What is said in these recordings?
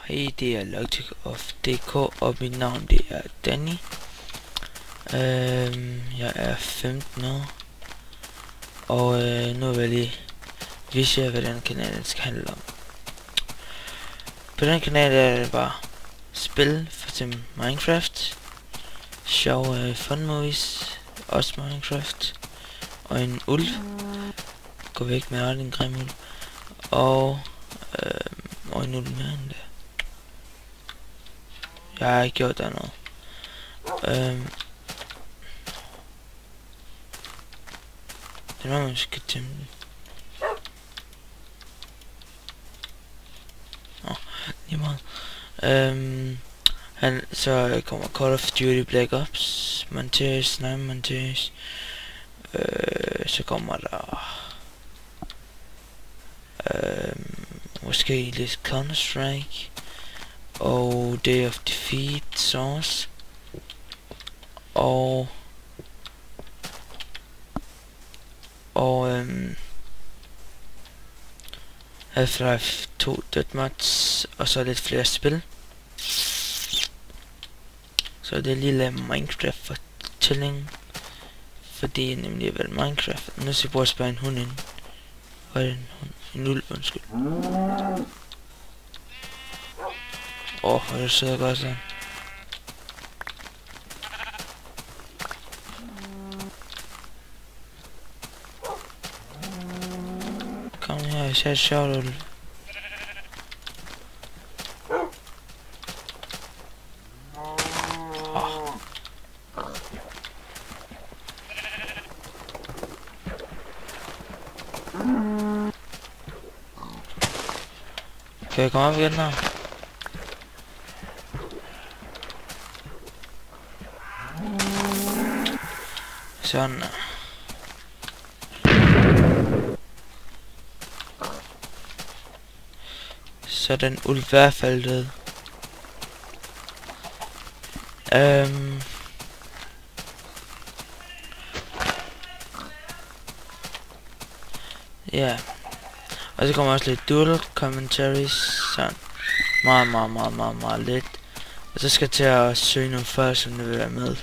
Hej, det er Logitech of DK, og mit navn det er Danny. Jeg er 15 år, og nu vil jeg lige vise jer, hvad den kanal skal handle om. På den kanal er det bare spil, for eksempel Minecraft, sjove fun movies, også Minecraft, og en ulv. Gå væk med all din grimme ulv, og en ulv mere end det. Jeg har ikke gjort der noget. Det er man skal tæmme den. Lige meget. Så kommer Call of Duty Black Ops, montage, sniper montage. Så kommer der måske lidt Counter-Strike og Day of Defeat Source og Half-Life 2 Deathmatch, og så lidt flere spil. Så det er lille Minecraft fortælling, fordi jeg nemlig har valgt Minecraft. Nu skal jeg prøve at spørge en hund ind. Hvad er det? En ulv, undskyld. Hvor er det sødt godt sådan. Kom her, jeg ser et sjovt ulv. Kan jeg komme op igen her? Sådan. Så den ulv i hvert fald død. Ja. Og så kommer også lidt dual commentaries, sådan meget lidt. Og så skal jeg til at søge nogle folk, som vil være med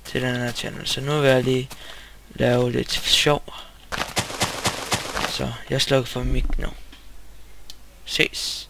til den her channel. Så nu vil jeg lige lave lidt sjov. Så jeg slukker for mic nu. Ses.